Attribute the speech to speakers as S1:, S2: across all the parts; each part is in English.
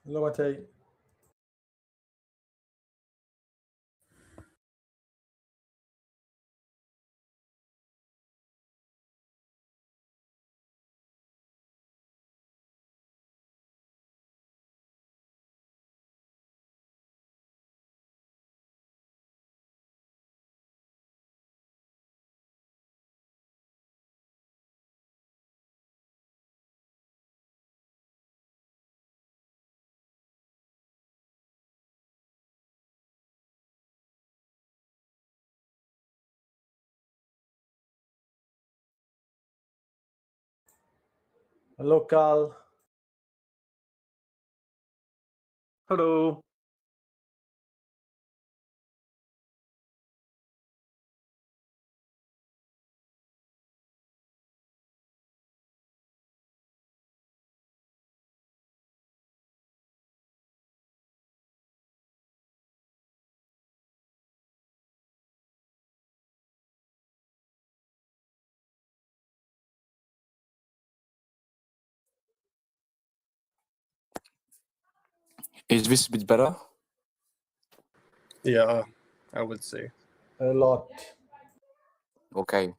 S1: Hello, Matej. Hello, Carl.
S2: Hello.
S3: Is this a bit better?
S2: Yeah, I would say.
S1: A lot.
S3: Okay.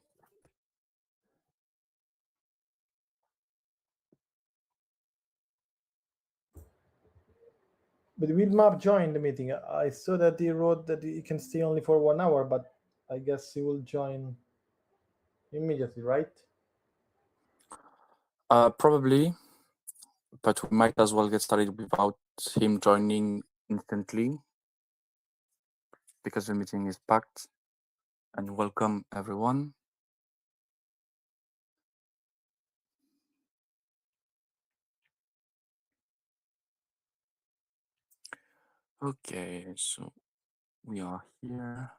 S1: But Wilmar joined the meeting. I saw that he wrote that he can stay only for 1 hour, but I guess he will join immediately, right?
S3: Probably, but we might as well get started without him joining instantly because the meeting is packed. And welcome everyone. Okay, so we are here.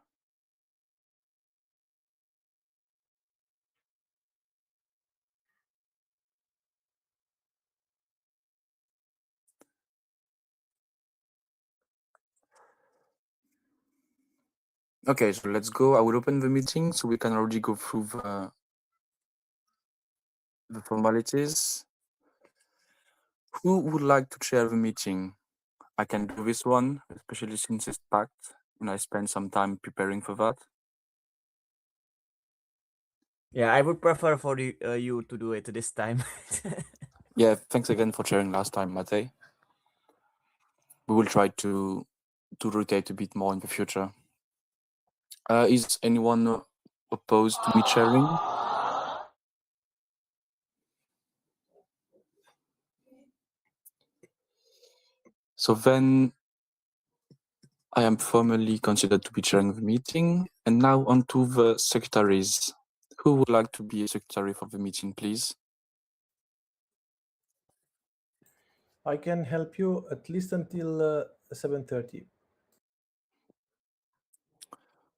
S3: Okay, so let's go. I will open the meeting so we can already go through the formalities. Who would like to chair the meeting? I can do this one, especially since it's packed and I spent some time preparing for that.
S4: Yeah, I would prefer for you to do it this time.
S3: Yeah, thanks again for chairing last time, Matej. We will try to rotate a bit more in the future. Is anyone opposed to me chairing? So then I am formally considered to be chairing the meeting. And now on to the secretaries. Who would like to be a secretary for the meeting, please?
S1: I can help you at least until 7:30.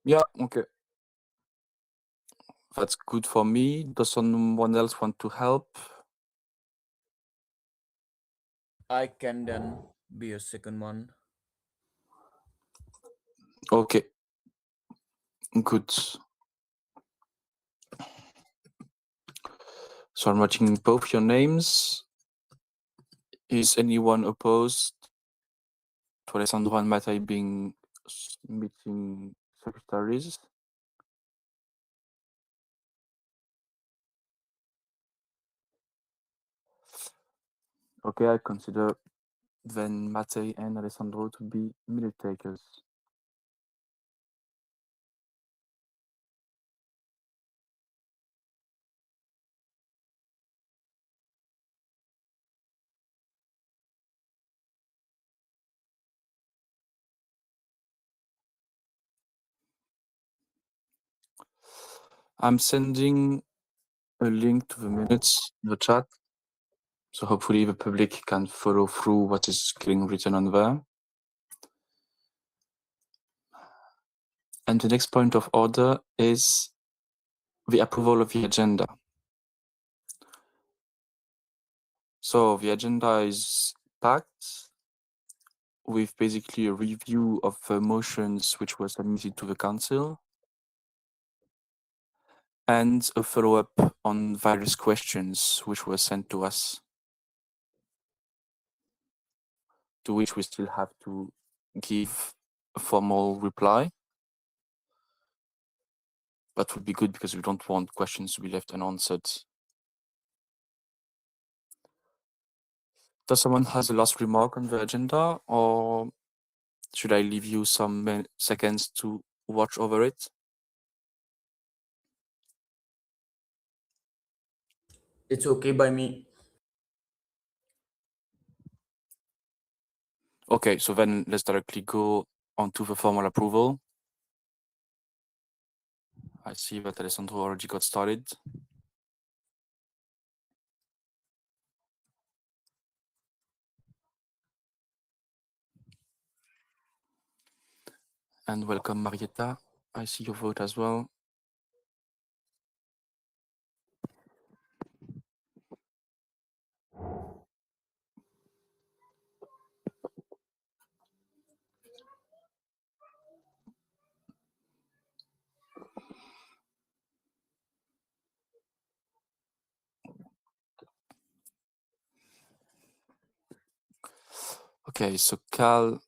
S3: Yeah, okay. That's good for me. Does someone else want to help?
S4: I can then be a second one.
S3: Okay, good. So I'm writing both your names. Is anyone opposed to Alessandro and Matej being meeting secretaries? Okay, I consider then Matej and Alessandro to be minute takers. I'm sending a link to the minutes in the chat. So hopefully the public can follow through what is getting written on there. And the next point of order is the approval of the agenda. So the agenda is packed with basically a review of the motions which were submitted to the council and a follow-up on various questions which were sent to us. to which we still have to give a formal reply. That would be good because we don't want questions to be left unanswered. Does someone has a last remark on the agenda, or should I leave you some seconds to watch over it?
S4: It's okay by me.
S3: Okay, so then let's directly go on to the formal approval. I see that Alessandro already got started. And welcome, Marietta. I see your vote as well. Okay, so Cal,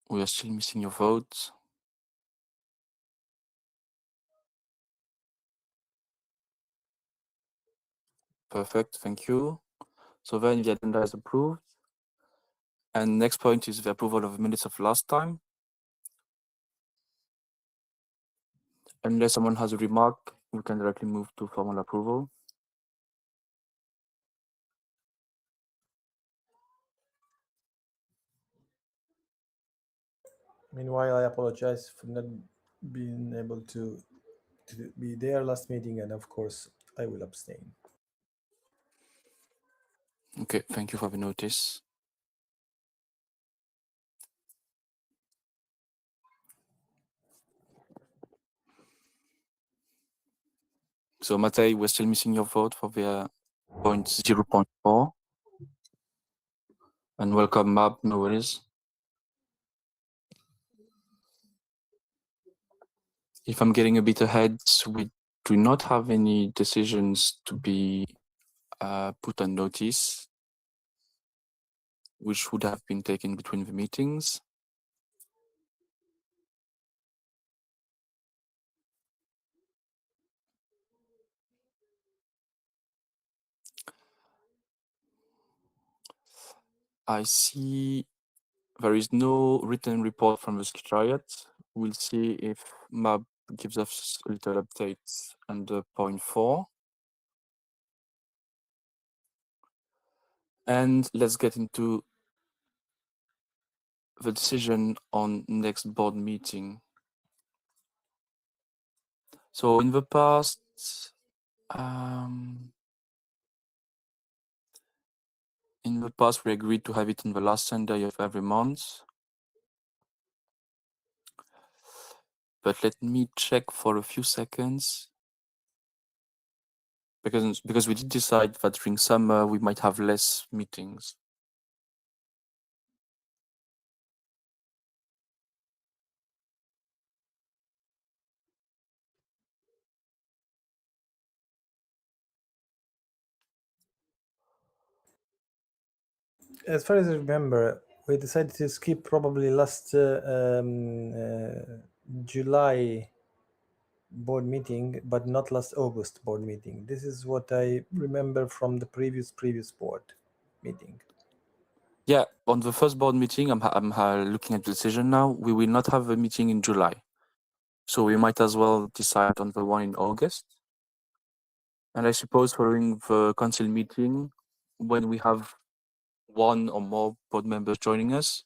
S3: we are still missing your vote. Perfect, thank you. So then the agenda is approved. And next point is the approval of the minutes of last time. Unless someone has a remark, we can directly move to formal approval.
S1: Meanwhile, I apologize for not being able to be there last meeting, and of course, I will abstain.
S3: Okay, thank you for the notice. So Matej, we're still missing your vote for the point 0.4. And welcome, Mab, no worries. If I'm getting a bit ahead, we do not have any decisions to be put on notice, which would have been taken between the meetings. I see there is no written report from the Secretariat. We'll see if Mab gives us a little update under point 4. And let's get into the decision on next board meeting. So in the past, we agreed to have it on the last Sunday of every month. But let me check for a few seconds. Because we did decide that during summer we might have less meetings.
S1: As far as I remember, we decided to skip probably last July board meeting, but not last August board meeting. This is what I remember from the previous board meeting.
S3: Yeah, on the first board meeting, I'm looking at the decision now. We will not have a meeting in July, so we might as well decide on the one in August. And I suppose following the council meeting, when we have one or more board members joining us,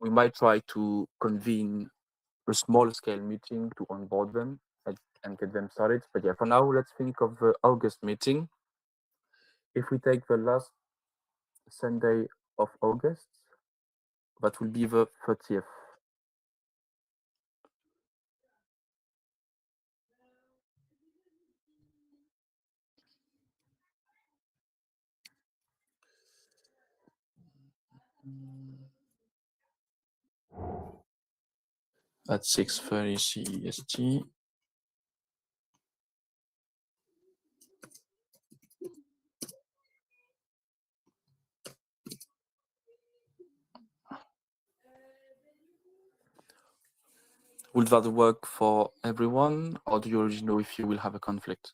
S3: we might try to convene a small scale meeting to onboard them and get them started. But yeah, for now, let's think of the August meeting. If we take the last Sunday of August, that will be the 30th. At 6:30 CEST. Will that work for everyone, or do you already know if you will have a conflict?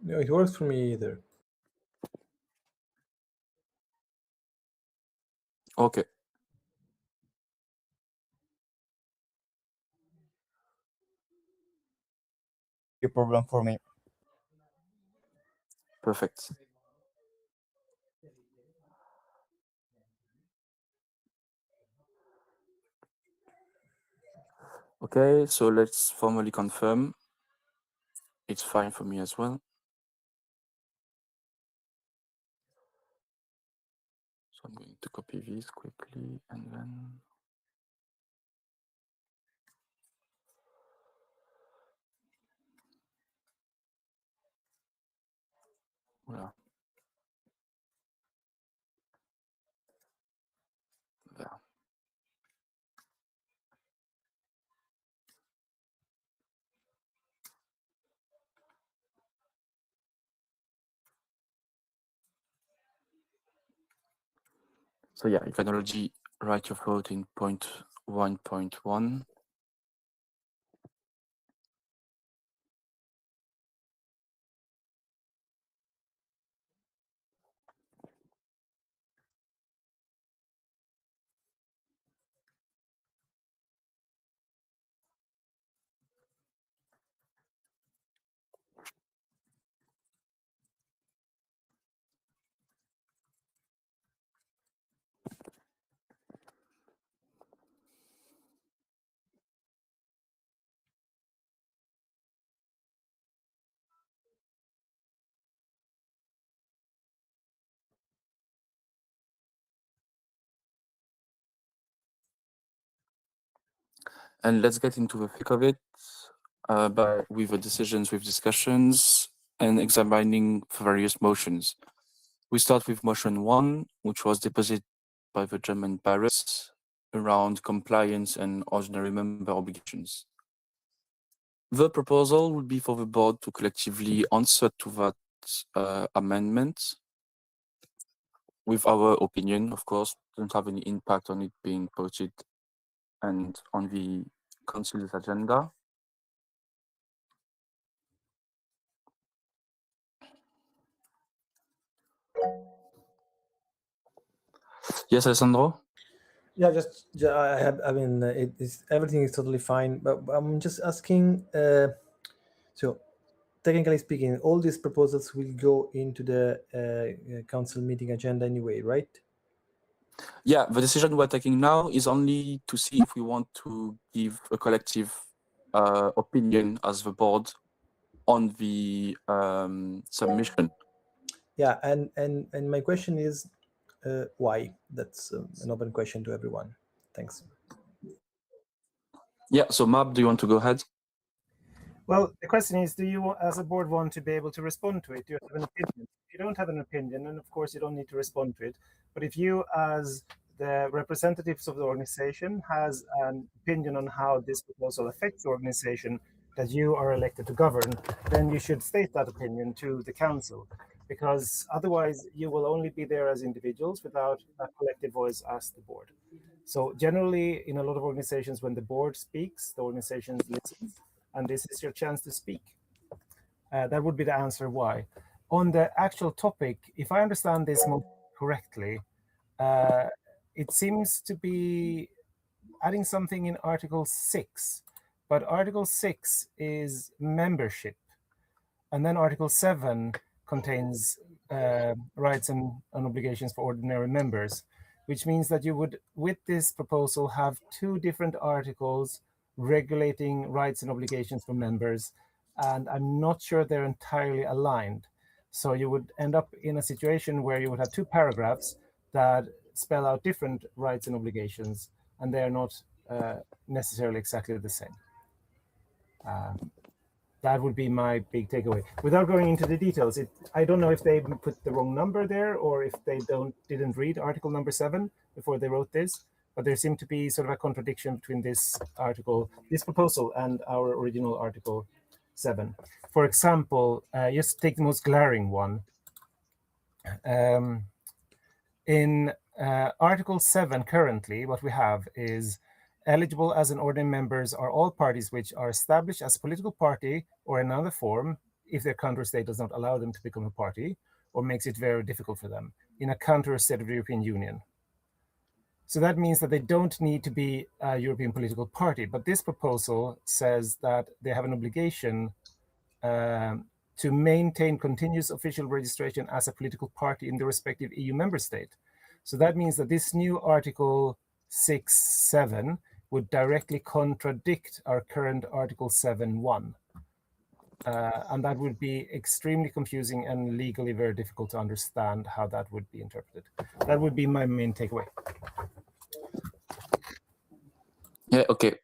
S1: No, it works for me either.
S3: Okay.
S4: A problem for me.
S3: Perfect. Okay, so let's formally confirm. It's fine for me as well. So I'm going to copy this quickly and then. Voilà. There. So yeah, you can already write your vote in point 1.1. And let's get into the thick of it with the decisions, with discussions, and examining various motions. We start with motion 1, which was deposited by the German pirates around compliance and ordinary member obligations. The proposal would be for the board to collectively answer to that amendment with our opinion, of course, doesn't have any impact on it being posted and on the council's agenda. Yes, Alessandro?
S1: Yeah, I mean, it is everything is totally fine, but I'm just asking. So, technically speaking, all these proposals will go into the council meeting agenda anyway, right?
S3: Yeah, the decision we're taking now is only to see if we want to give a collective opinion as the board on the submission.
S1: Yeah, and my question is, why? That's an open question to everyone. Thanks.
S3: Yeah, so Mab, do you want to go ahead?
S5: Well, the question is, do you, as a board, want to be able to respond to it? Do you have an opinion? If you don't have an opinion, then of course you don't need to respond to it. But if you, as the representatives of the organization, has an opinion on how this proposal affects the organization that you are elected to govern, then you should state that opinion to the council, because otherwise you will only be there as individuals without a collective voice as the board. So generally, in a lot of organizations, when the board speaks, the organization listens, and this is your chance to speak. That would be the answer why. On the actual topic, if I understand this correctly, it seems to be adding something in Article 6, but Article 6 is membership, and then Article 7 contains rights and obligations for ordinary members, which means that you would, with this proposal, have two different articles regulating rights and obligations for members, and I'm not sure they're entirely aligned. So you would end up in a situation where you would have two paragraphs that spell out different rights and obligations, and they're not necessarily exactly the same. That would be my big takeaway. Without going into the details, I don't know if they put the wrong number there or if they didn't read article number 7 before they wrote this, but there seemed to be sort of a contradiction between this article, this proposal, and our original article 7. For example, just take the most glaring one. In Article 7 currently, what we have is eligible as an ordinary members are all parties which are established as a political party or another form if their country state does not allow them to become a party or makes it very difficult for them in a country or state of the European Union. So that means that they don't need to be a European political party, but this proposal says that they have an obligation to maintain continuous official registration as a political party in the respective EU member state. So that means that this new Article 6.7 would directly contradict our current Article 7.1. And that would be extremely confusing and legally very difficult to understand how that would be interpreted. That would be my main takeaway.
S3: Yeah, okay.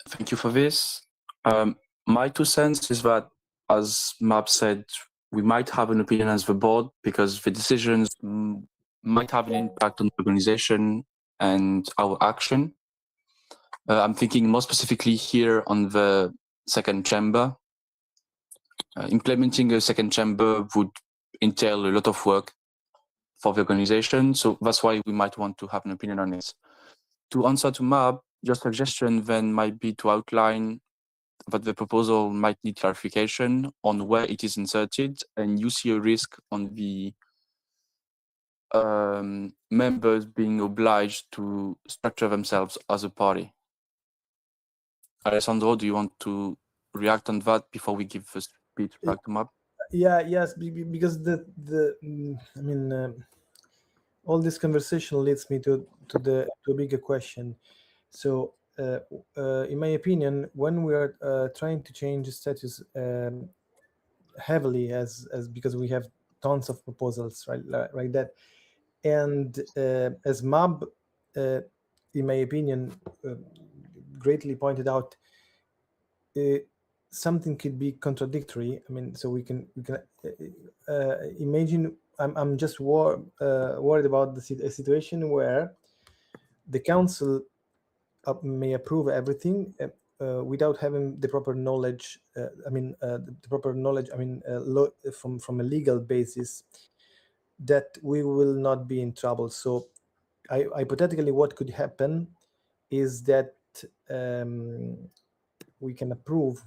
S3: Thank you for this. My 2 cents is that, as Mab said, we might have an opinion as the board because the decisions might have an impact on the organization and our action. I'm thinking more specifically here on the second chamber. Implementing a second chamber would entail a lot of work for the organization, so that's why we might want to have an opinion on this. To answer to Mab, your suggestion then might be to outline that the proposal might need clarification on where it is inserted, and you see a risk on the members being obliged to structure themselves as a party. Alessandro, do you want to react on that before we give the speech back to Mab?
S1: Yes, because I mean, all this conversation leads me to a bigger question. So, in my opinion, when we are trying to change the status heavily, as because we have tons of proposals, right, like that, and as Mab, in my opinion, greatly pointed out, something could be contradictory. I mean, so we can imagine. I'm just worried about the situation where the council may approve everything without having the proper knowledge. The proper knowledge. From a legal basis, that we will not be in trouble. So, hypothetically, what could happen is that we can approve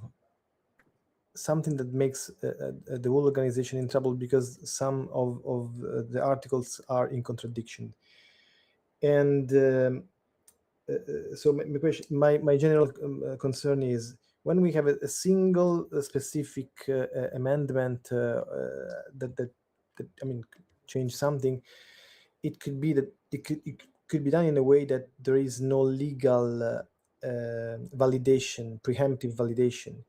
S1: something that makes the whole organization in trouble because some of the articles are in contradiction. And so my question, my general concern is when we have a single specific amendment that change something, it could be that it could be done in a way that there is no legal validation, preemptive validation.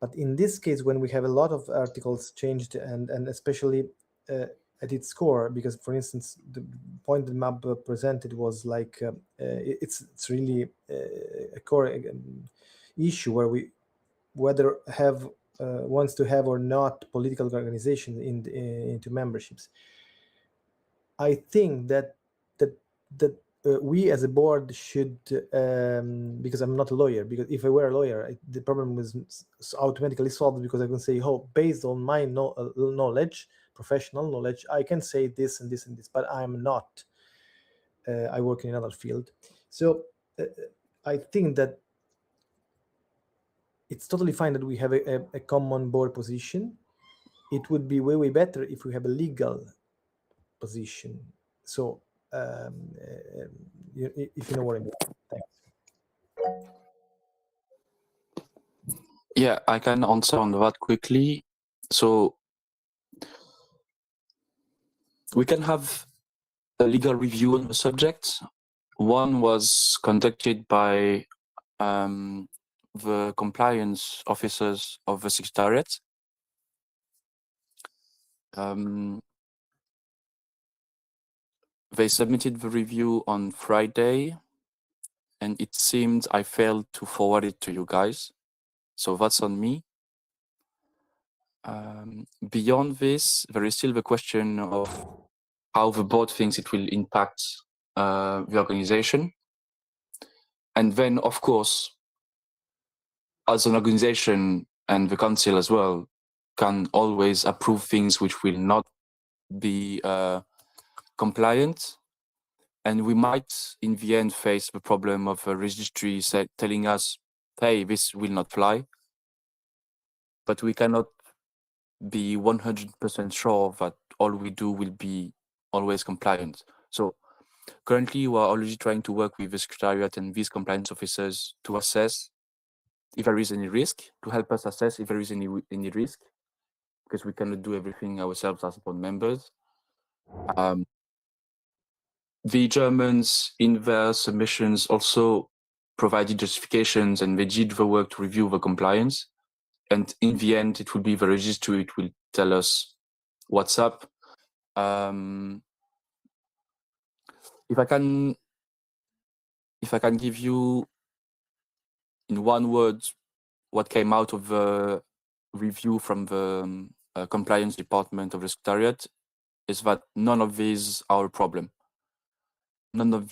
S1: But in this case, when we have a lot of articles changed, and especially at its core, because, for instance, the point that Mab presented was like it's really a core issue where we whether have wants to have or not political organization into memberships. I think that we as a board should, because I'm not a lawyer, because if I were a lawyer, the problem was automatically solved, because I can say, oh, based on my knowledge, professional knowledge, I can say this and this and this, but I'm not. I work in another field. So I think that it's totally fine that we have a common board position. It would be way better if we have a legal position. So if you know what I mean. Thanks.
S3: Yeah, I can answer on that quickly. So we can have a legal review on the subject. One was conducted by the compliance officers of the Secretariat. They submitted the review on Friday, and it seemed I failed to forward it to you guys. So that's on me. Beyond this, there is still the question of how the board thinks it will impact the organization. And then, of course, as an organization and the council as well, can always approve things which will not be compliant, and we might in the end face the problem of a registry telling us, hey, this will not fly, but we cannot be 100% sure that all we do will be always compliant. So currently we are already trying to work with the Secretariat and these compliance officers to assess if there is any risk, to help us assess if there is any risk, because we cannot do everything ourselves as board members. The Germans in their submissions also provided justifications, and they did the work to review the compliance. And in the end, it will be the registry, it will tell us what's up. If I can give you in one word what came out of the review from the compliance department of the Secretariat, is that none of these are a problem. None of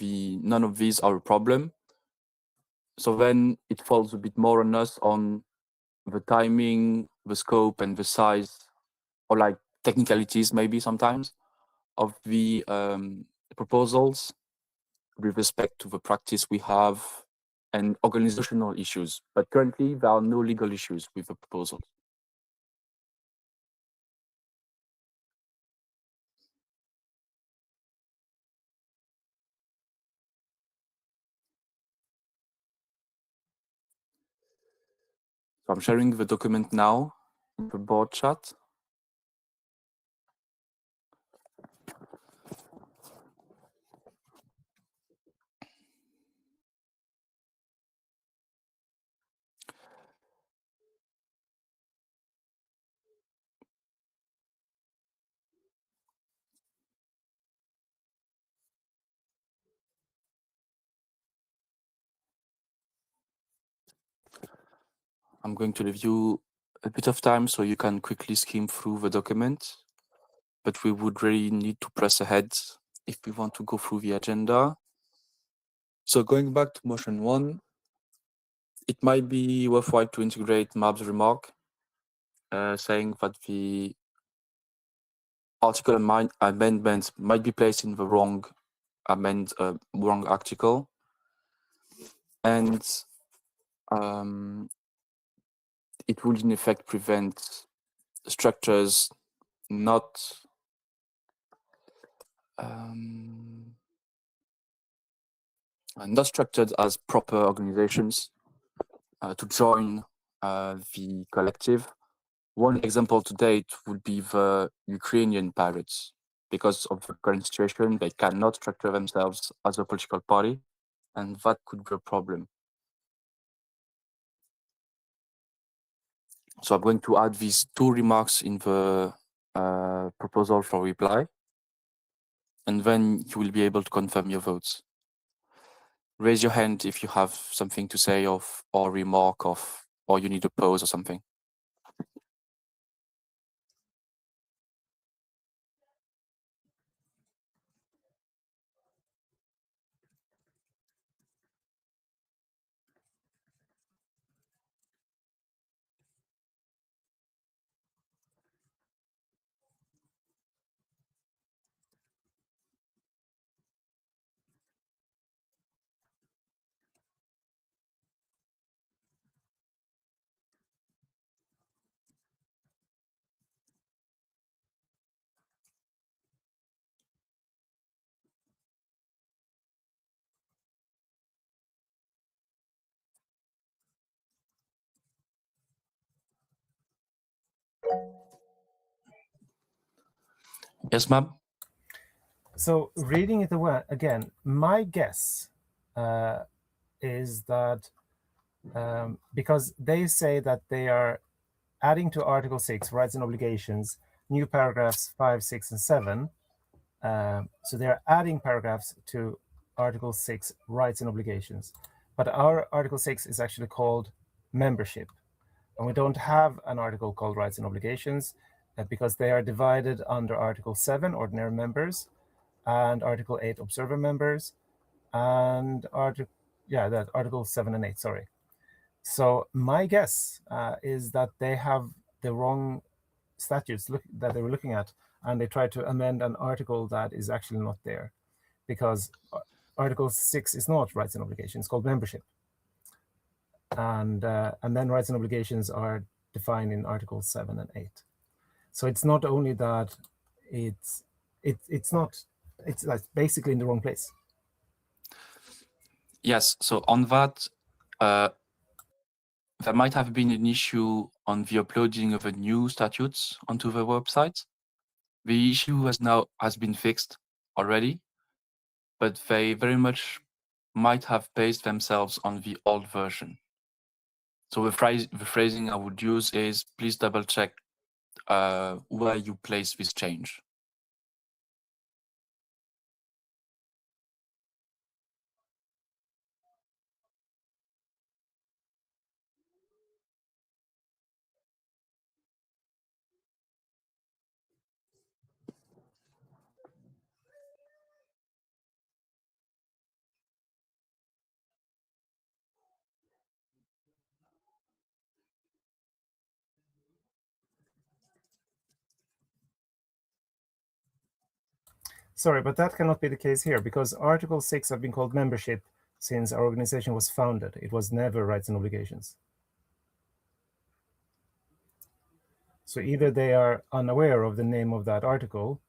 S3: these are a problem. So then it falls a bit more on us on the timing, the scope, and the size, or like technicalities maybe sometimes, of the proposals with respect to the practice we have and organizational issues. But currently there are no legal issues with the proposals. So I'm sharing the document now in the board chat. I'm going to leave you a bit of time so you can quickly skim through the document, but we would really need to press ahead if we want to go through the agenda. So going back to motion 1, it might be worthwhile to integrate Mab's remark, saying that the article amendments might be placed in the wrong article, and it would in effect prevent structures not structured as proper organizations to join the collective. One example to date would be the Ukrainian pirates. Because of the current situation, they cannot structure themselves as a political party, and that could be a problem. So I'm going to add these 2 remarks in the proposal for reply, and then you will be able to confirm your votes. Raise your hand if you have something to say or remark or you need a pause or something. Yes, ma'am?
S5: So reading it again, my guess is that because they say that they are adding to Article 6, rights and obligations, new paragraphs 5, 6, and 7. So they're adding paragraphs to Article 6, rights and obligations. But our Article 6 is actually called membership. And we don't have an article called rights and obligations because they are divided under Article 7, ordinary members, and Article 8, observer members, and Article 7 and 8, sorry. So my guess is that they have the wrong statutes that they were looking at. and they try to amend an article that is actually not there, because Article 6 is not rights and obligations; it's called membership, and then rights and obligations are defined in Articles 7 and 8. So it's not only that it's like basically in the wrong place.
S3: Yes, so on that, there might have been an issue on the uploading of the new statutes onto the website. The issue has been fixed already, but they very much might have based themselves on the old version. So the phrasing I would use is, please double check where you place this change.
S5: Sorry, but that cannot be the case here, because Article 6 have been called membership since our organization was founded. It was never rights and obligations. So either they are unaware of the name of that article,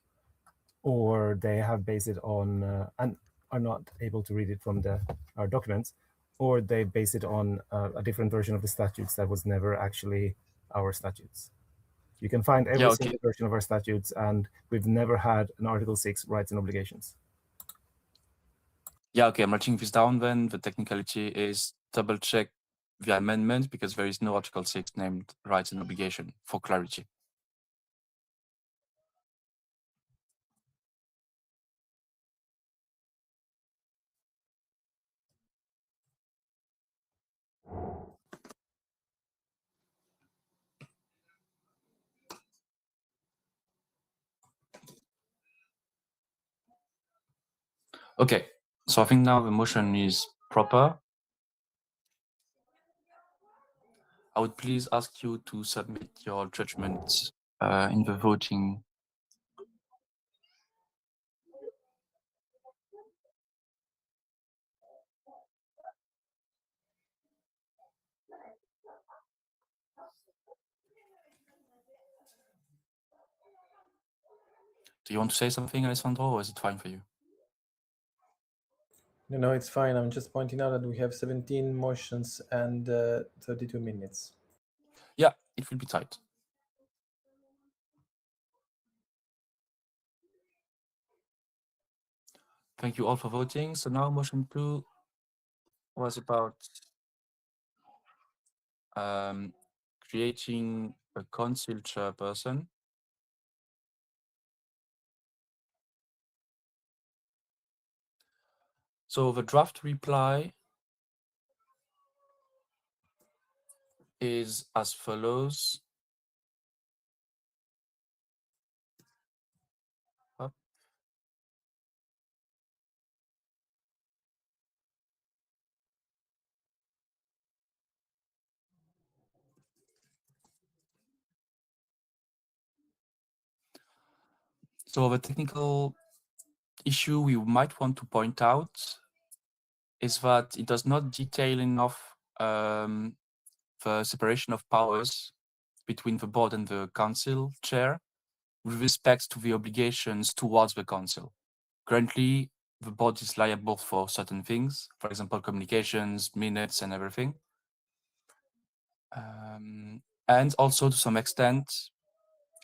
S5: or they have based it on and are not able to read it from our documents, or they base it on a different version of the statutes that was never actually our statutes. You can find every single version of our statutes, and we've never had an Article 6 rights and obligations.
S3: Yeah, okay, I'm writing this down then. The technicality is double check the amendment, because there is no Article 6 named rights and obligation, for clarity. Okay, so I think now the motion is proper. I would please ask you to submit your judgment in the voting. Do you want to say something, Alessandro, or is it fine for you?
S1: No, it's fine. I'm just pointing out that we have 17 motions and 32 minutes.
S3: Yeah, it will be tight. Thank you all for voting. So now motion 2 was about creating a council chairperson. So the draft reply is as follows. Up. So the technical issue we might want to point out is that it does not detail enough the separation of powers between the board and the council chair with respect to the obligations towards the council. Currently, the board is liable for certain things, for example, communications, minutes, and everything. And also, to some extent,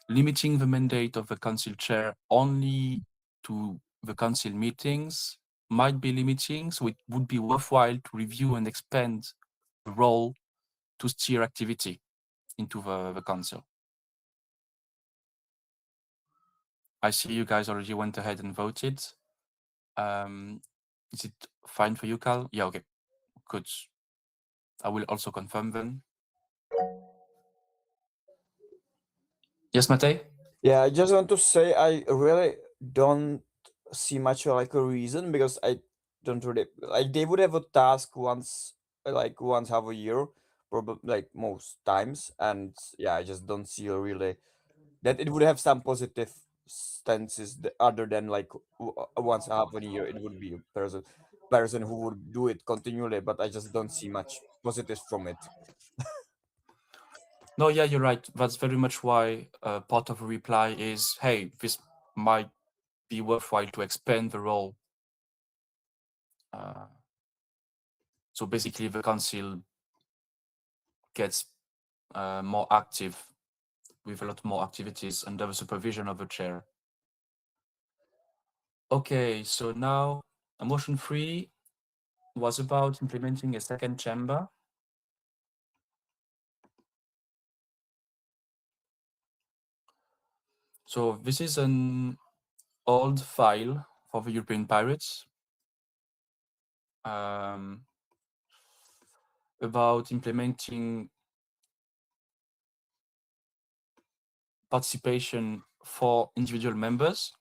S3: limiting the mandate of the council chair only to the council meetings might be limiting, so it would be worthwhile to review and expand the role to steer activity into the council. I see you guys already went ahead and voted. Is it fine for you, Carl? Yeah, okay, good. I will also confirm then. Yes, Matej?
S4: Yeah, I just want to say I really don't see much like a reason, because I don't really like they would have a task once half a year, probably like most times, and yeah, I just don't see a really that it would have some positive stances other than like once a half a year it would be a person who would do it continually, but I just don't see much positives from it.
S3: No, yeah, you're right. That's very much why part of a reply is, hey, this might be worthwhile to expand the role. So basically, the council gets more active with a lot more activities under the supervision of the chair. Okay, so now motion 3 was about implementing a second chamber. So this is an old file for the European Pirates about implementing participation for individual members.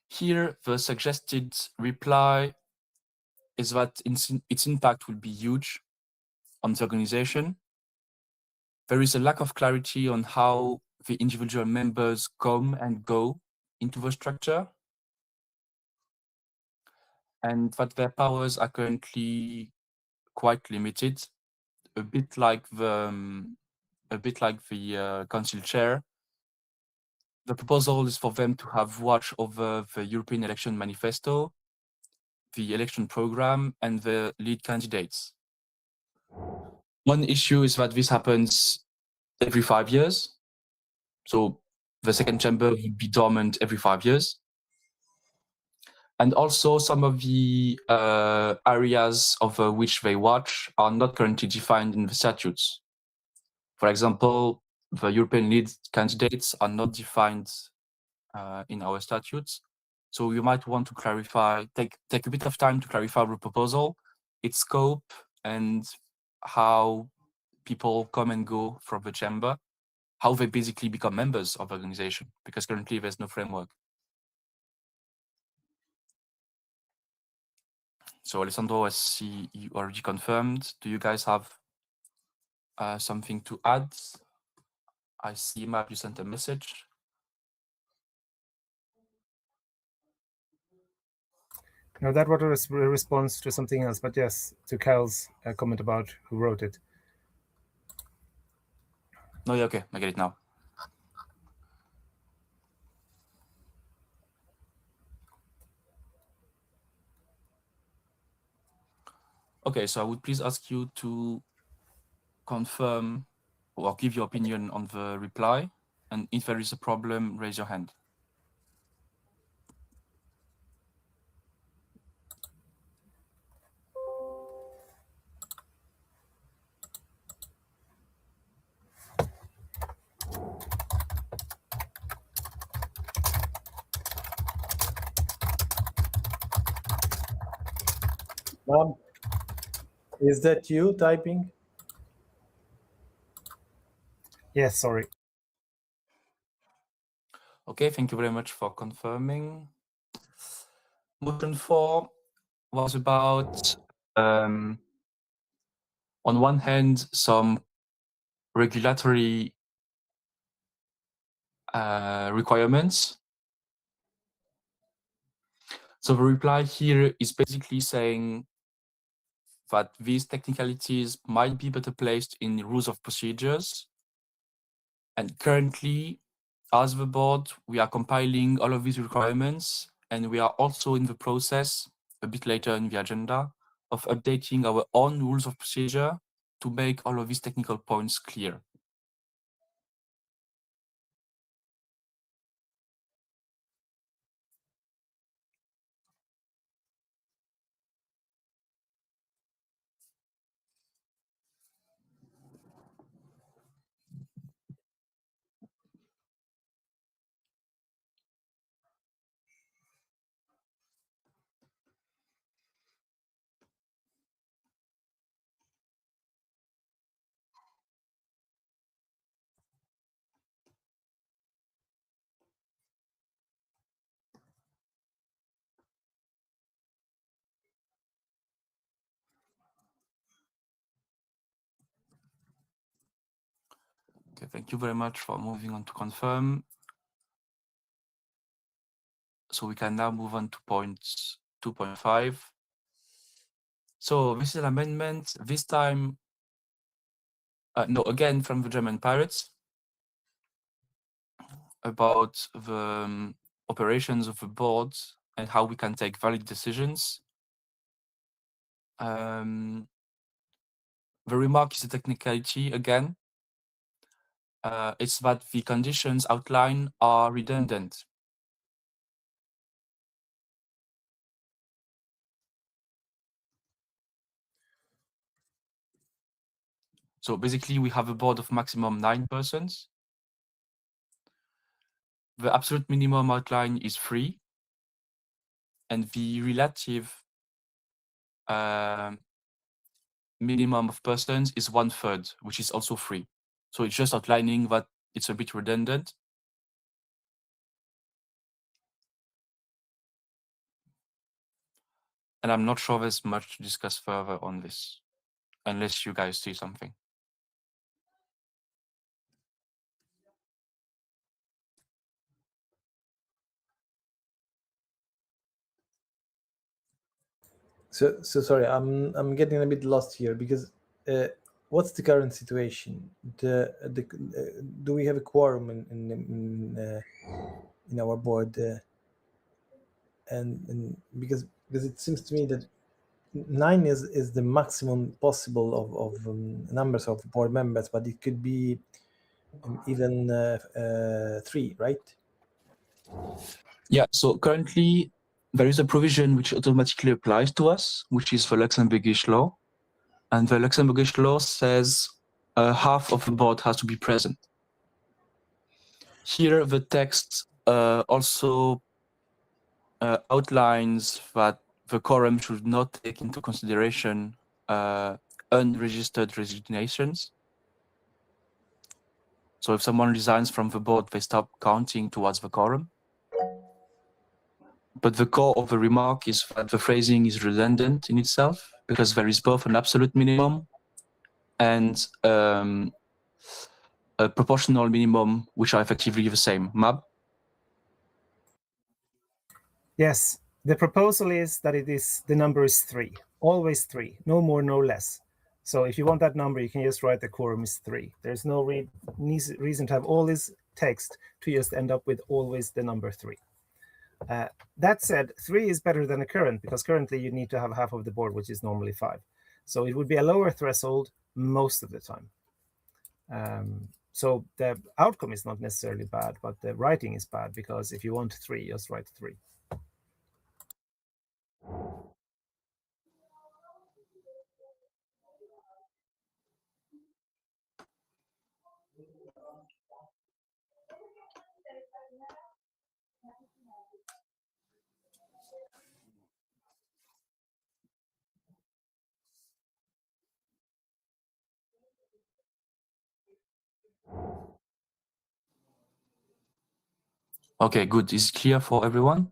S3: Here, the suggested reply is that its impact will be huge on the organization. There is a lack of clarity on how the individual members come and go into the structure, and that their powers are currently quite limited, a bit like the council chair. The proposal is for them to have watch over the European election manifesto, the election program, and the lead candidates. One issue is that this happens every 5 years. So the second chamber will be dormant every 5 years. And also some of the areas of which they watch are not currently defined in the statutes. For example, the European lead candidates are not defined in our statutes. So you might want to clarify, take a bit of time to clarify the proposal, its scope, and how people come and go from the chamber, how they basically become members of the organization, because currently there's no framework. So Alessandro, I see you already confirmed. Do you guys have something to add? I see, Map, you sent a message.
S5: No, that was a response to something else, but yes, to Cal's comment about who wrote it.
S3: No, yeah, okay, I get it now. Okay, so I would please ask you to confirm or give your opinion on the reply. And if there is a problem, raise your hand.
S1: Is that you typing?
S5: Yes, sorry.
S3: Okay, thank you very much for confirming. Motion 4 was about, on one hand, some regulatory requirements. So the reply here is basically saying that these technicalities might be better placed in rules of procedures. And currently, as the board, we are compiling all of these requirements, and we are also in the process, a bit later in the agenda, of updating our own rules of procedure to make all of these technical points clear. Okay, thank you very much for moving on to confirm. So we can now move on to point 2.5. So this is an amendment, this time, no, again from the German Pirates, about the operations of the board and how we can take valid decisions. The remark is a technicality again. It's that the conditions outlined are redundant. So basically, we have a board of maximum 9 persons. The absolute minimum outline is 3, and the relative minimum of persons is 1/3, which is also 3. So it's just outlining that it's a bit redundant. And I'm not sure there's much to discuss further on this, unless you guys see something.
S1: So sorry, I'm getting a bit lost here because what's the current situation? Do we have a quorum in our board? And because it seems to me that 9 is the maximum possible of numbers of board members, but it could be even 3, right?
S3: Yeah, so currently there is a provision which automatically applies to us, which is the Luxembourgish law. And the Luxembourgish law says half of the board has to be present. Here, the text also outlines that the quorum should not take into consideration unregistered resignations. So if someone resigns from the board, they stop counting towards the quorum. But the core of the remark is that the phrasing is redundant in itself, because there is both an absolute minimum and a proportional minimum, which are effectively the same. Mab?
S5: Yes, the proposal is that the number is 3, always 3, no more, no less. So if you want that number, you can just write the quorum is 3. There's no reason to have all this text to just end up with always the number 3. That said, 3 is better than a current, because currently you need to have half of the board, which is normally 5. So it would be a lower threshold most of the time. So the outcome is not necessarily bad, but the writing is bad, because if you want 3, just write 3.
S3: Okay, good. Is it clear for everyone?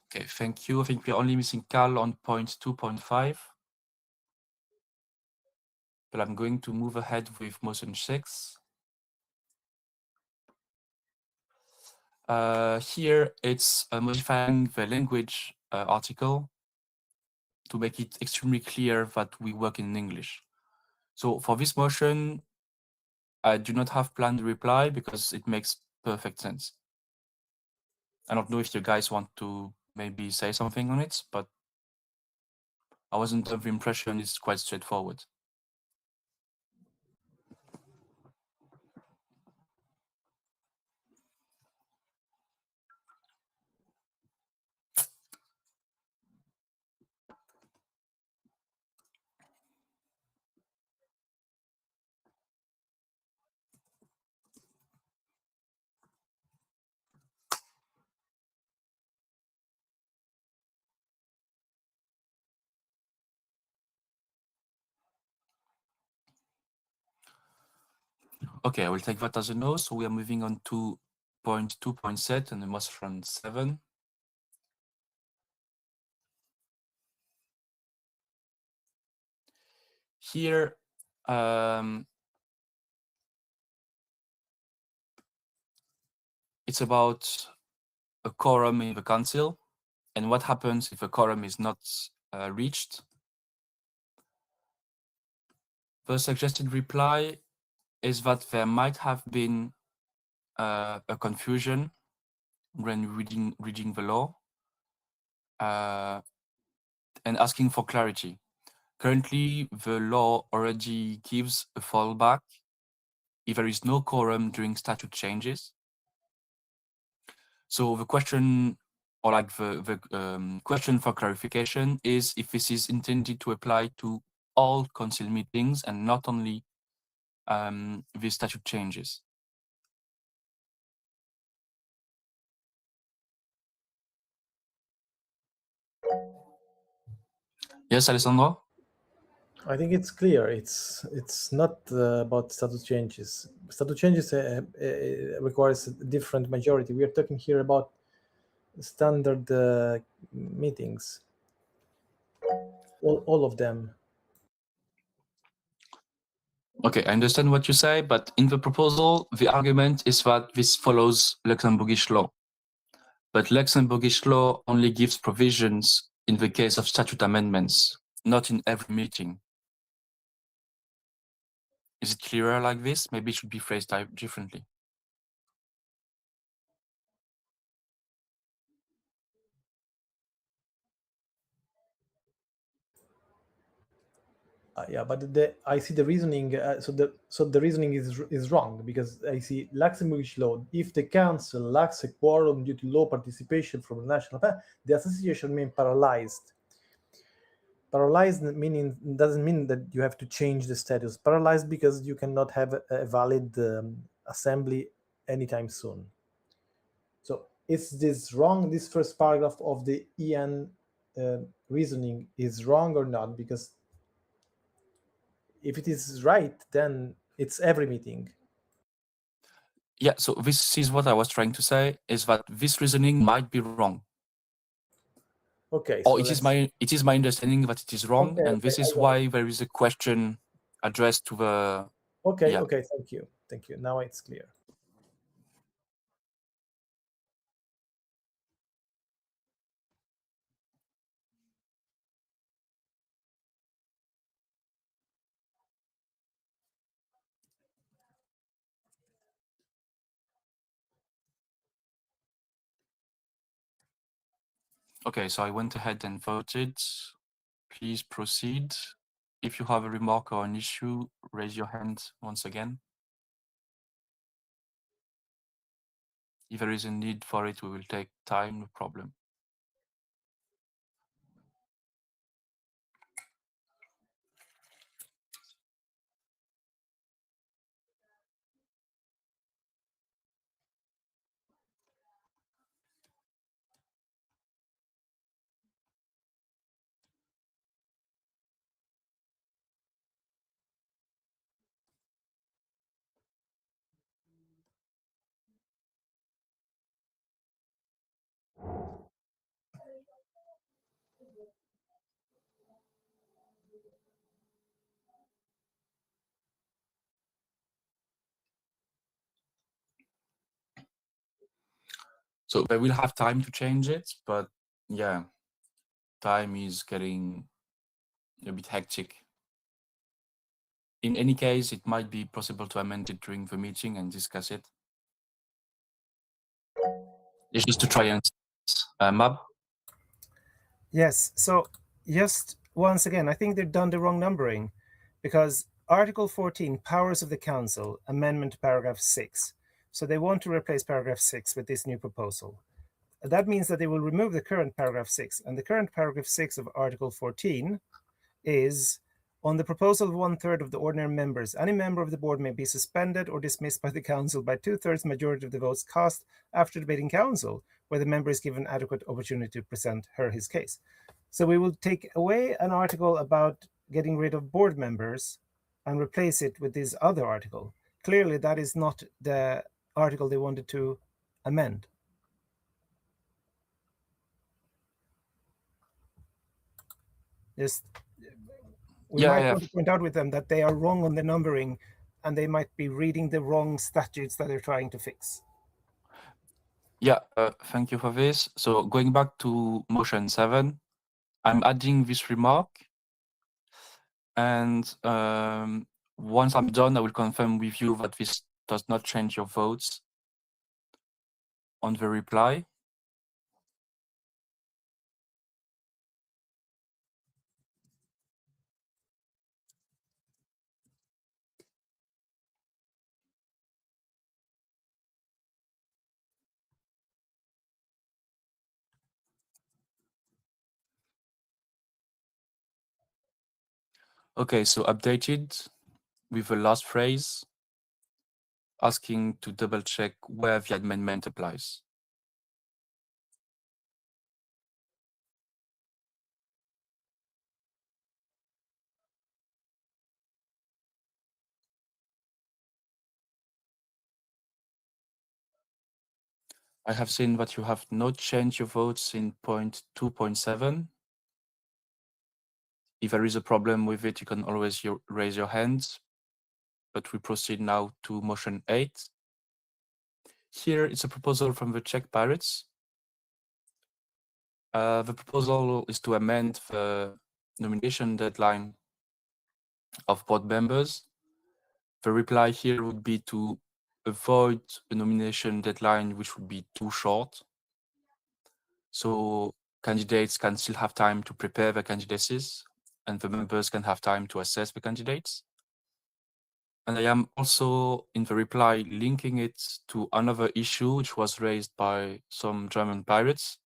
S3: Okay, thank you. I think we're only missing Carl on point 2.5. But I'm going to move ahead with motion 6. Here, it's modifying the language article to make it extremely clear that we work in English. So for this motion, I do not have planned reply because it makes perfect sense. I don't know if you guys want to maybe say something on it, but I wasn't of the impression it's quite straightforward. Okay, I will take that as a no. So we are moving on to point 2.7 and the most from 7. Here, it's about a quorum in the council and what happens if a quorum is not reached. The suggested reply is that there might have been a confusion when reading the law and asking for clarity. Currently, the law already gives a fallback if there is no quorum during statute changes. So the question, or like the question for clarification is if this is intended to apply to all council meetings and not only the statute changes. Yes, Alessandro?
S1: I think it's clear. It's not about status changes. Status changes requires a different majority. We are talking here about standard meetings. All of them.
S3: Okay, I understand what you say, but in the proposal, the argument is that this follows Luxembourgish law. But Luxembourgish law only gives provisions in the case of statute amendments, not in every meeting. Is it clearer like this? Maybe it should be phrased differently.
S1: Yeah, but I see the reasoning. So the reasoning is wrong because I see Luxembourgish law. If the council lacks a quorum due to low participation from the national the association may be paralyzed. Paralyzed meaning doesn't mean that you have to change the status. Paralyzed because you cannot have a valid assembly anytime soon. So is this wrong? This first paragraph of the EN reasoning is wrong or not? Because if it is right, then it's every meeting.
S3: Yeah, so this is what I was trying to say, is that this reasoning might be wrong.
S1: Okay.
S3: Or it is my understanding that it is wrong,
S1: Okay,
S3: and this is why there is a question addressed to the.
S1: Okay,
S3: yeah.
S1: okay, thank you. Now it's clear.
S3: Okay, so I went ahead and voted. Please proceed. If you have a remark or an issue, raise your hand once again. If there is a need for it, we will take time, no problem. So they will have time to change it, but yeah, time is getting a bit hectic. In any case, it might be possible to amend it during the meeting and discuss it. It's just to try and map.
S5: Yes. So just once again, I think they've done the wrong numbering because Article 14, Powers of the Council, Amendment to Paragraph 6. So they want to replace Paragraph 6 with this new proposal. That means that they will remove the current Paragraph 6. And the current Paragraph 6 of Article 14 is, on the proposal of 1/3 of the ordinary members, any member of the board may be suspended or dismissed by the council by 2/3 majority of the votes cast after debating council, where the member is given adequate opportunity to present her his case. So we will take away an article about getting rid of board members and replace it with this other article, clearly that is not the article they wanted to amend. Just we might want to point out with them that they are wrong on the numbering, and they might be reading the wrong statutes that they're trying to fix.
S3: Yeah, thank you for this. So going back to motion 7, I'm adding this remark, and once I'm done, I will confirm with you that this does not change your votes on the reply. Okay, so updated with the last phrase, asking to double check where the amendment applies. I have seen that you have not changed your votes in point 2.7. If there is a problem with it, you can always raise your hands. But we proceed now to motion 8. Here it's a proposal from the Czech Pirates. The proposal is to amend the nomination deadline of board members. The reply here would be to avoid a nomination deadline which would be too short. So candidates can still have time to prepare their candidacies, and the members can have time to assess the candidates. And I am also in the reply linking it to another issue which was raised by some German pirates,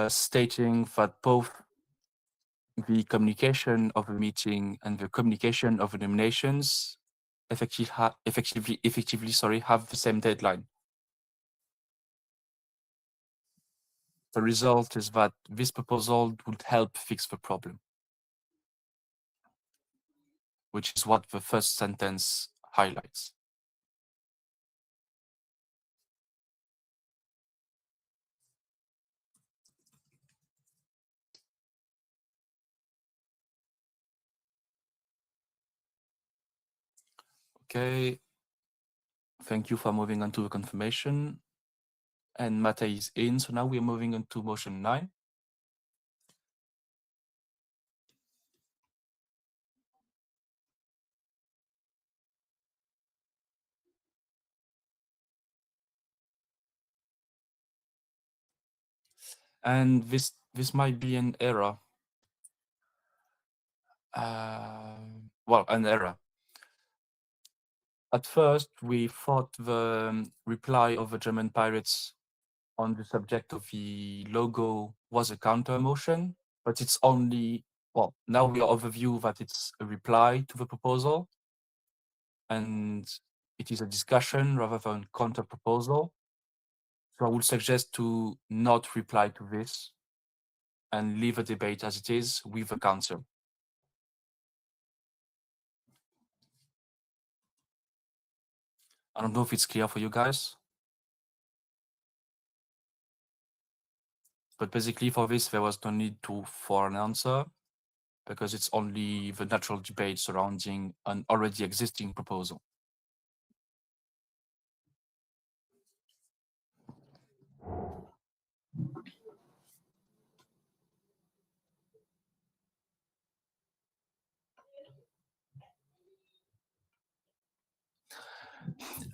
S3: stating that both the communication of a meeting and the communication of the nominations effectively have the same deadline. The result is that this proposal would help fix the problem, which is what the first sentence highlights. Okay, thank you for moving on to the confirmation. And Mate is in, so now we're moving on to motion 9. And this might be an error. Well, an error. At first, we thought the reply of the German pirates on the subject of the logo was a counter motion, but it's only, well, now we are of the view that it's a reply to the proposal, and it is a discussion rather than counter proposal. So I would suggest to not reply to this and leave the debate as it is with the council. I don't know if it's clear for you guys. But basically for this, there was no need for an answer because it's only the natural debate surrounding an already existing proposal.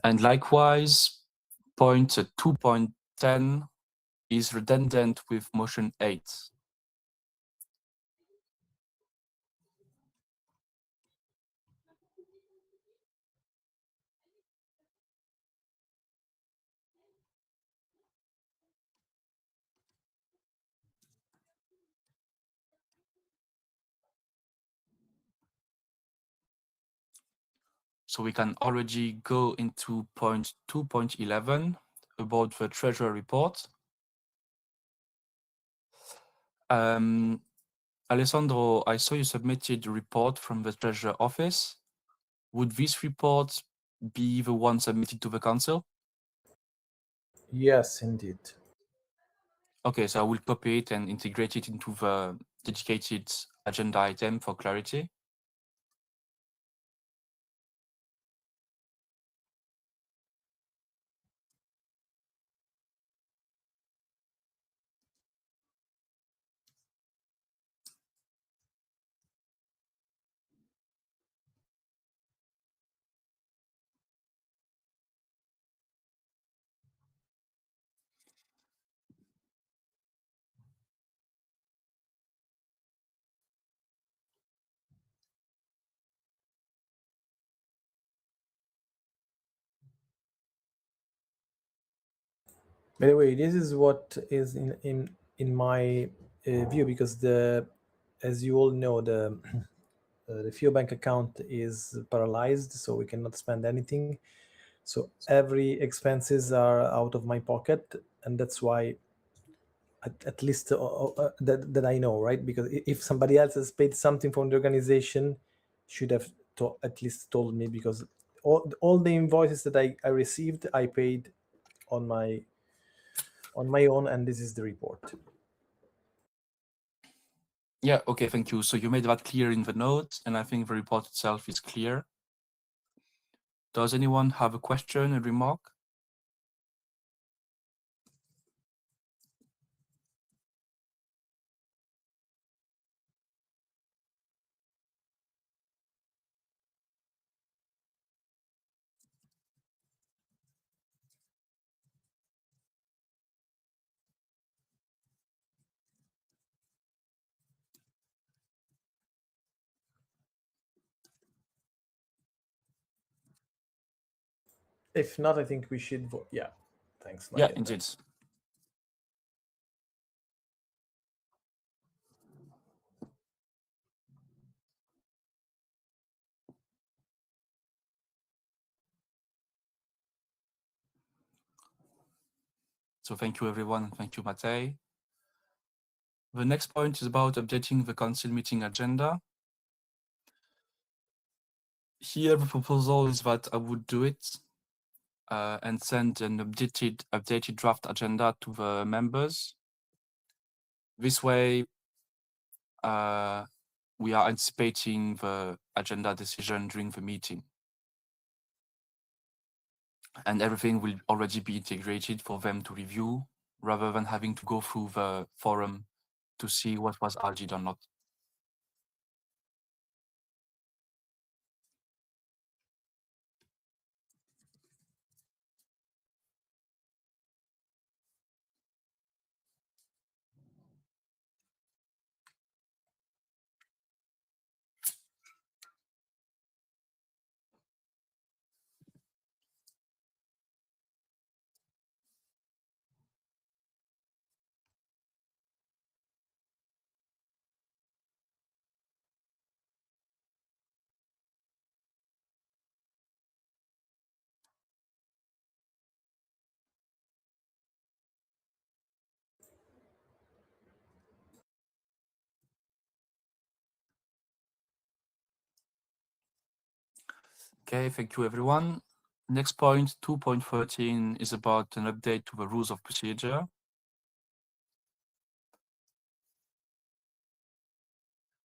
S3: And likewise, point 2.10 is redundant with motion 8. So we can already go into point 2.11 about the treasury report. Alessandro, I saw you submitted a report from the treasurer office. would this report be the one submitted to the council?
S1: Yes, indeed.
S3: Okay, so I will copy it and integrate it into the dedicated agenda item for clarity.
S1: By the way, this is what is in my view, because as you all know, the FIO bank account is paralyzed, so we cannot spend anything. So every expenses are out of my pocket, and that's why, at least that I know, right? Because if somebody else has paid something from the organization, should have at least told me, because all the invoices that I received, I paid on my own, and this is the report.
S3: Yeah, okay, thank you. So you made that clear in the notes, and I think the report itself is clear. Does anyone have a question, a remark?
S1: If not, I think we should vote. Yeah, thanks.
S3: Yeah,
S1: Nugget.
S3: indeed. So thank you, everyone. Thank you, Matej. The next point is about updating the council meeting agenda. Here, the proposal is that I would do it and send an updated draft agenda to the members. This way, we are anticipating the agenda decision during the meeting. And everything will already be integrated for them to review, rather than having to go through the forum to see what was argued or not. Okay, thank you, everyone. Next point, 2.13, is about an update to the rules of procedure.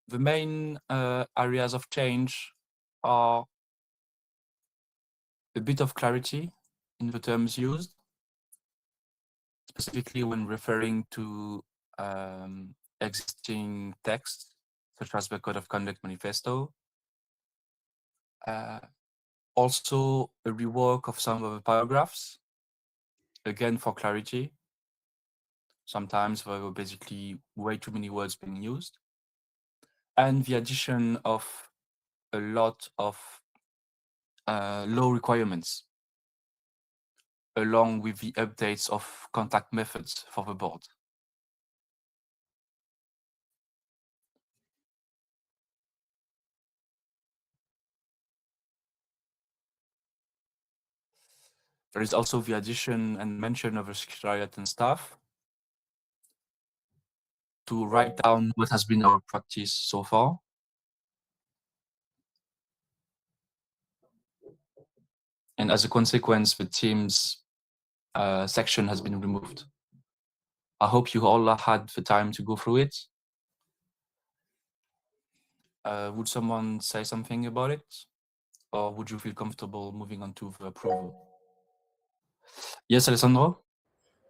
S3: The main areas of change are a bit of clarity in the terms used, specifically when referring to existing texts, such as the Code of Conduct Manifesto. Also, a rework of some of the paragraphs, again for clarity. Sometimes there were basically way too many words being used. And the addition of a lot of law requirements, along with the updates of contact methods for the board. There is also the addition and mention of a secretariat and staff to write down what has been our practice so far. and as a consequence, the Teams section has been removed. I hope you all had the time to go through it. Would someone say something about it? Or would you feel comfortable moving on to the approval? Yes, Alessandro?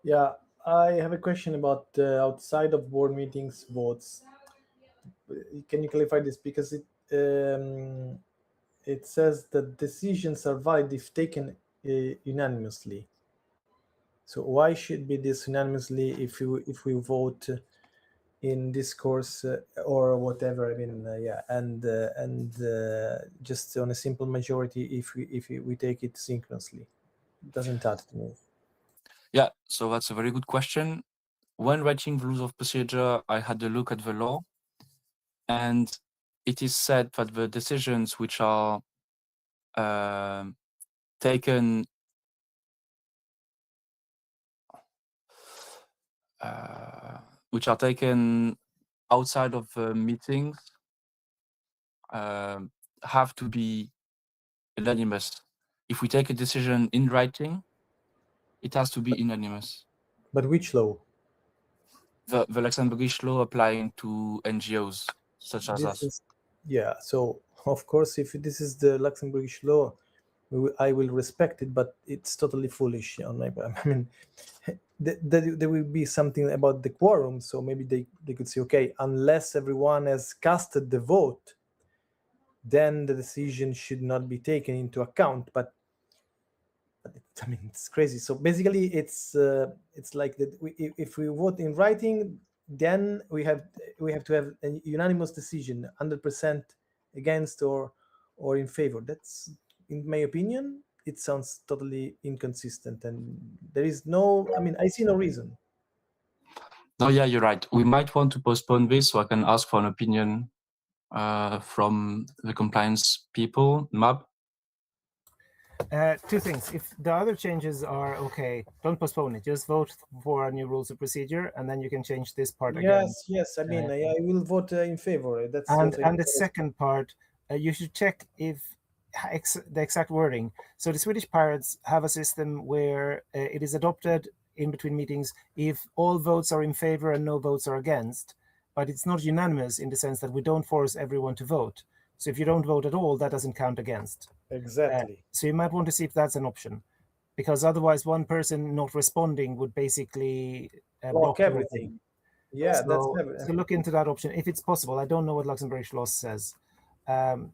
S1: Yeah, I have a question about outside of board meetings votes. Can you clarify this? Because it says that decisions are valid if taken unanimously. So why should be this unanimously if we vote in discourse or whatever? I mean, yeah, and just on a simple majority if we take it synchronously. It doesn't touch to me.
S3: Yeah, so that's a very good question. When writing the rules of procedure, I had a look at the law, and it is said that the decisions which are taken outside of meetings have to be unanimous. If we take a decision in writing, it has to be unanimous.
S1: But which law?
S3: The Luxembourgish law applying to NGOs such as us.
S1: Yeah, so of course, if this is the Luxembourgish law, I will respect it, but it's totally foolish on my part. I mean, there will be something about the quorum, so maybe they could say, okay, unless everyone has casted the vote, then the decision should not be taken into account. But I mean, it's crazy. So basically, it's like that. If we vote in writing, then we have to have a unanimous decision, 100% against or in favor. That's, in my opinion, it sounds totally inconsistent, and there is no. I mean, I see no reason.
S3: No, yeah, you're right. We might want to postpone this so I can ask for an opinion from the compliance people, MAB.
S5: Two things. If the other changes are okay, don't postpone it. Just vote for a new rules of procedure, and then you can change this part again.
S1: Yes. I mean, I will vote in favor. That's
S5: And the second part, you should check if the exact wording. So the Swedish pirates have a system where it is adopted in between meetings if all votes are in favor and no votes are against, but it's not unanimous in the sense that we don't force everyone to vote. So if you don't vote at all, that doesn't count against.
S1: Exactly.
S5: So you might want to see if that's an option, because otherwise one person not responding would basically block everything.
S1: Yeah,
S5: so look into that option if it's possible. I don't know what Luxembourgish law says. Well,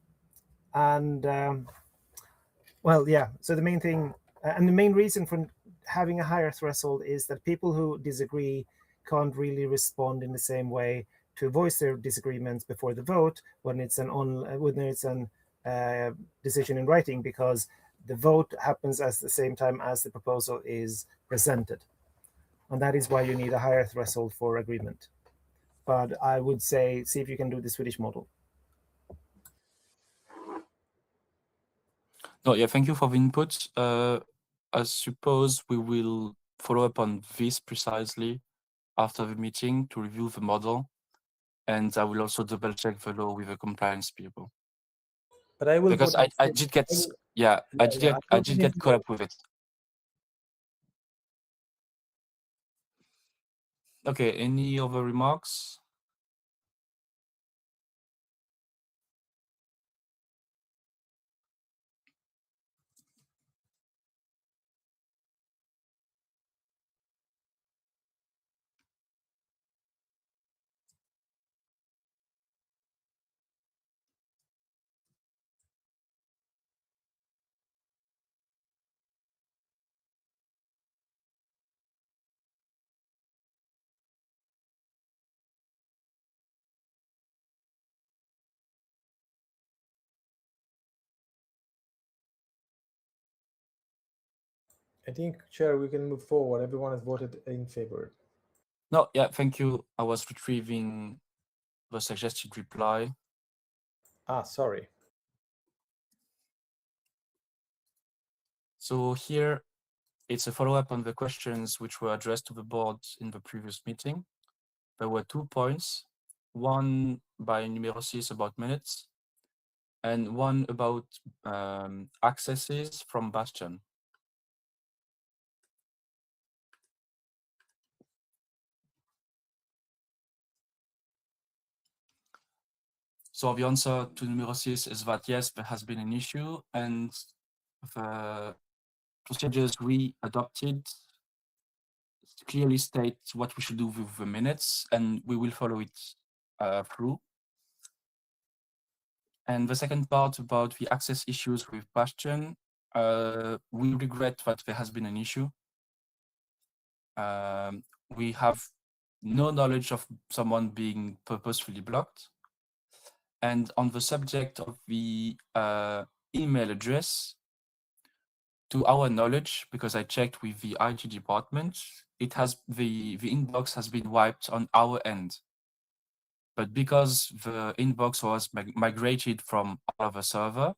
S5: yeah. So the main thing and the main reason for having a higher threshold is that people who disagree can't really respond in the same way to voice their disagreements before the vote when it's an decision in writing, because the vote happens at the same time as the proposal is presented, and that is why you need a higher threshold for agreement. But I would say see if you can do the Swedish model.
S3: No, yeah, thank you for the input. I suppose we will follow up on this precisely after the meeting to review the model, and I will also double check the law with the compliance people.
S1: But I will,
S3: because I did get I did get caught up with it. Okay, any other remarks?
S1: I think, Chair, we can move forward. Everyone has voted in favor.
S3: No, yeah, thank you. I was retrieving the suggested reply.
S1: Sorry.
S3: So here, it's a follow-up on the questions which were addressed to the board in the previous meeting. There were 2 points. One by numero 6 about minutes, and one about accesses from Bastion. So the answer to numero 6 is that yes, there has been an issue, and the procedures we adopted clearly state what we should do with the minutes, and we will follow it through. And the second part about the access issues with Bastion, we regret that there has been an issue. We have no knowledge of someone being purposefully blocked. And on the subject of the email address, to our knowledge, because I checked with the IT department, it has the inbox has been wiped on our end. But because the inbox was migrated from our server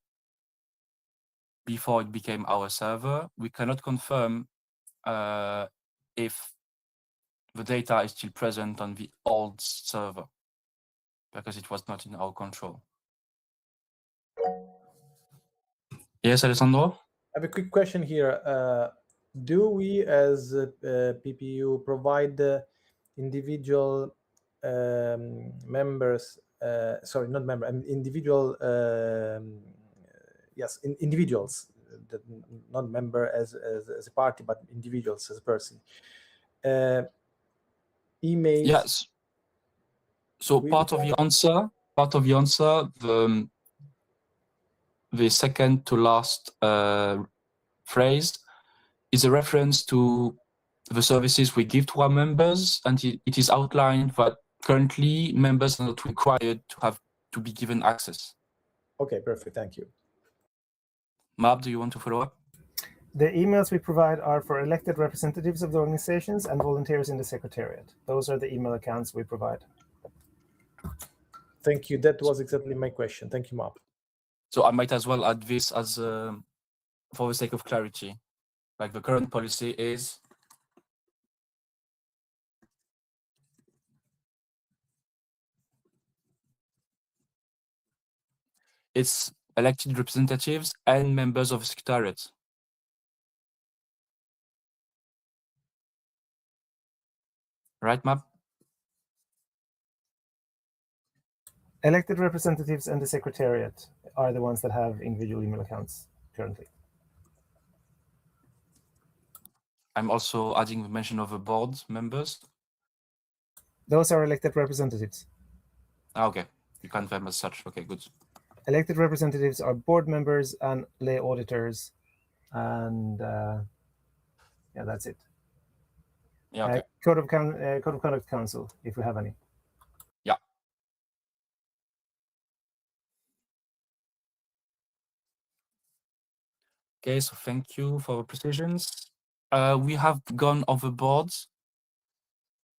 S3: before it became our server, we cannot confirm if the data is still present on the old server because it was not in our control. Yes, Alessandro?
S1: I have a quick question here. Do we, as PPEU, provide individual members? Sorry, not member. Individual. Yes, individuals. Not member as a party, but individuals as a person. Emails.
S3: Yes. So part of the answer, the second to last phrase is a reference to the services we give to our members, and it is outlined that currently members are not required to be given access.
S1: Okay, perfect. Thank you.
S3: Mab, do you want to follow up?
S5: The emails we provide are for elected representatives of the organizations and volunteers in the secretariat. Those are the email accounts we provide.
S1: Thank you. That was exactly my question. Thank you, Mab.
S3: So I might as well add this as for the sake of clarity. Like the current policy is it's elected representatives and members of the secretariat. Right, Mab?
S5: Elected representatives and the secretariat are the ones that have individual email accounts currently.
S3: I'm also adding the mention of the board members.
S5: Those are elected representatives.
S3: Okay, you count them as such. Okay, good.
S5: Elected representatives are board members and lay auditors, and yeah, that's it.
S3: Yeah, okay.
S5: Code of Conduct Council, if we have any.
S3: Yeah. Okay, so thank you for the precisions. We have gone overboard.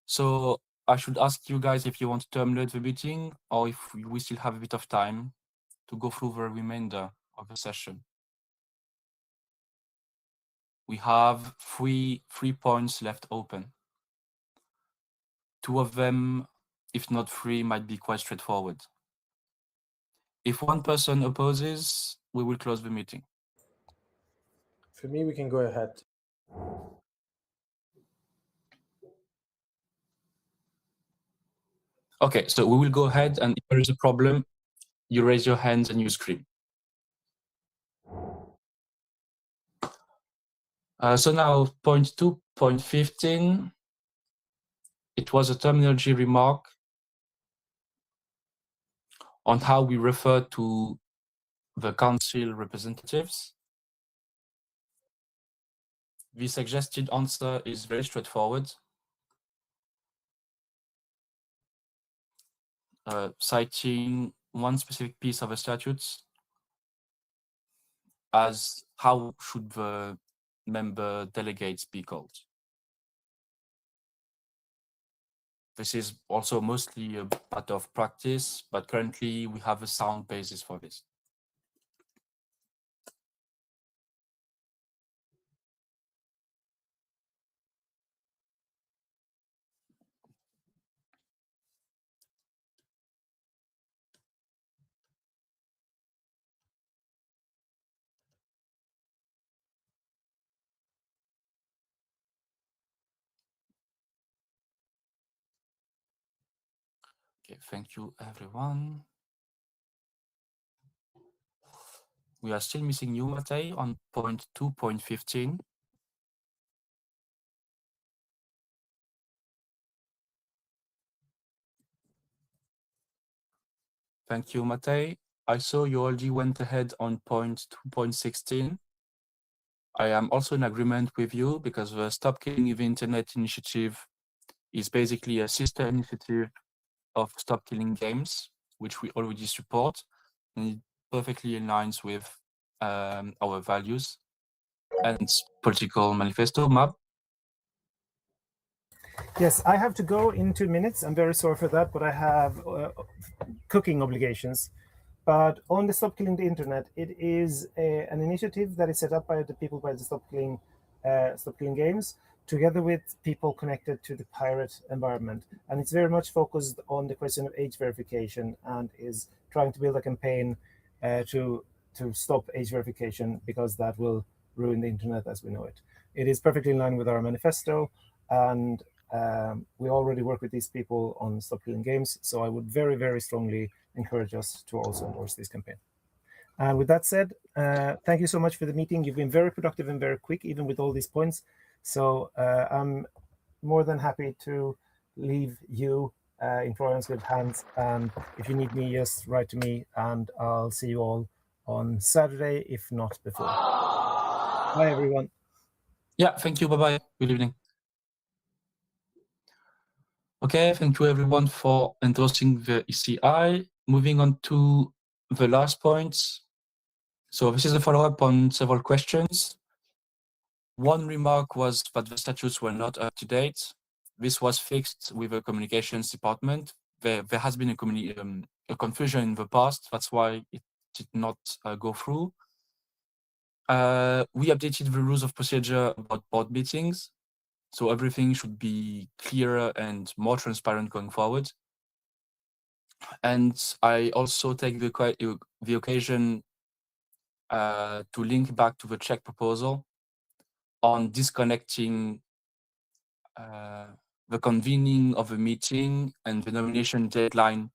S3: So I should ask you guys if you want to terminate the meeting or if we still have a bit of time to go through the remainder of the session. We have three points left open. Two of them, if not three, might be quite straightforward. If one person opposes, we will close the meeting.
S1: For me, we can go ahead.
S3: Okay, so we will go ahead, and if there is a problem, you raise your hands and you scream. So now, point 2.15, it was a terminology remark on how we refer to the council representatives. The suggested answer is very straightforward. Citing one specific piece of the statutes as how should the member delegates be called. This is also mostly a matter of practice, but currently we have a sound basis for this. Okay, thank you, everyone. We are still missing you, Matej, on point 2.15. Thank you, Matej. I saw you already went ahead on point 2.16. I am also in agreement with you because the Stop Killing the Internet initiative is basically a sister initiative of Stop Killing Games, which we already support, and it perfectly aligns with our values and political manifesto map.
S5: Yes, I have to go in 2 minutes. I'm very sorry for that, but I have cooking obligations. But on the Stop Killing the Internet, it is an initiative that is set up by the people by the Stop Killing Games, together with people connected to the pirate environment. And it's very much focused on the question of age verification and is trying to build a campaign to stop age verification, because that will ruin the internet as we know it. It is perfectly in line with our manifesto, and we already work with these people on Stop Killing Games, so I would very, very strongly encourage us to also endorse this campaign. And with that said, thank you so much for the meeting. You've been very productive and very quick, even with all these points. So I'm more than happy to leave you in Florian's good hands. And if you need me, just write to me, and I'll see you all on Saturday, if not before. Bye, everyone.
S3: Yeah, thank you. Bye-bye. Good evening. Okay, thank you everyone for endorsing the ECI. Moving on to the last points. So this is a follow-up on several questions. One remark was that the statutes were not up to date. This was fixed with the communications department. There has been a confusion in the past. That's why it did not go through. We updated the rules of procedure about board meetings. So everything should be clearer and more transparent going forward. And I also take the occasion to link back to the Czech proposal on disconnecting the convening of a meeting and the nomination deadline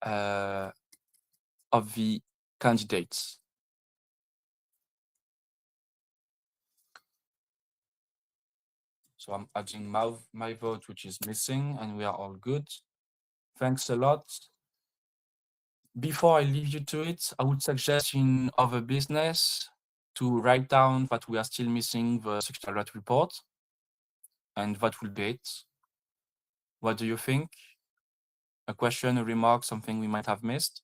S3: of the candidates. So I'm adding my vote, which is missing, and we are all good. Thanks a lot. Before I leave you to it, I would suggest in other business to write down that we are still missing the Secretariat report, and that will be it. What do you think? A question, a remark, something we might have missed?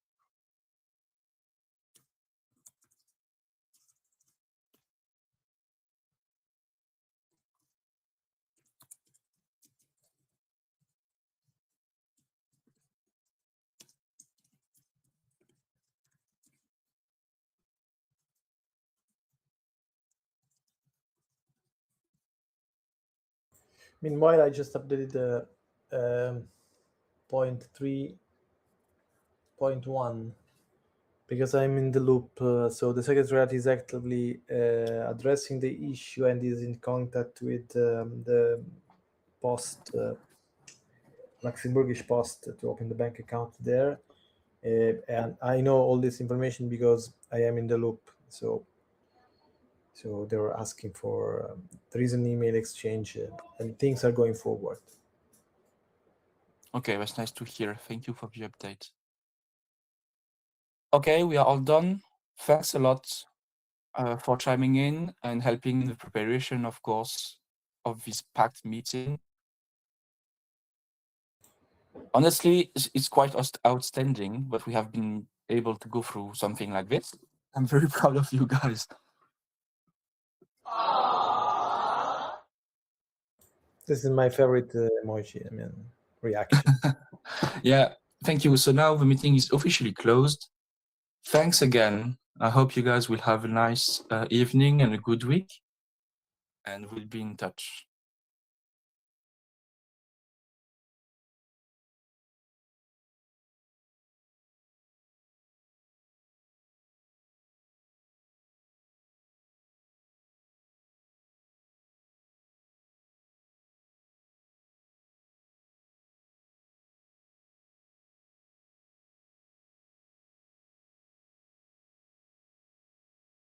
S1: Meanwhile, I just updated the point 3.1 because I'm in the loop. So the Secretariat is actively addressing the issue and is in contact with the Post, Luxembourgish Post, to open the bank account there. And I know all this information because I am in the loop. So they were asking for, there is an email exchange and things are going forward.
S3: Okay, that's nice to hear. Thank you for the update. Okay, we are all done. Thanks a lot for chiming in and helping in the preparation, of course, of this packed meeting. Honestly, it's quite outstanding, but we have been able to go through something like this. I'm very proud of you guys.
S1: This is my favorite emoji, reaction.
S3: Yeah, thank you. So now the meeting is officially closed. Thanks again. I hope you guys will have a nice evening and a good week, and we'll be in touch.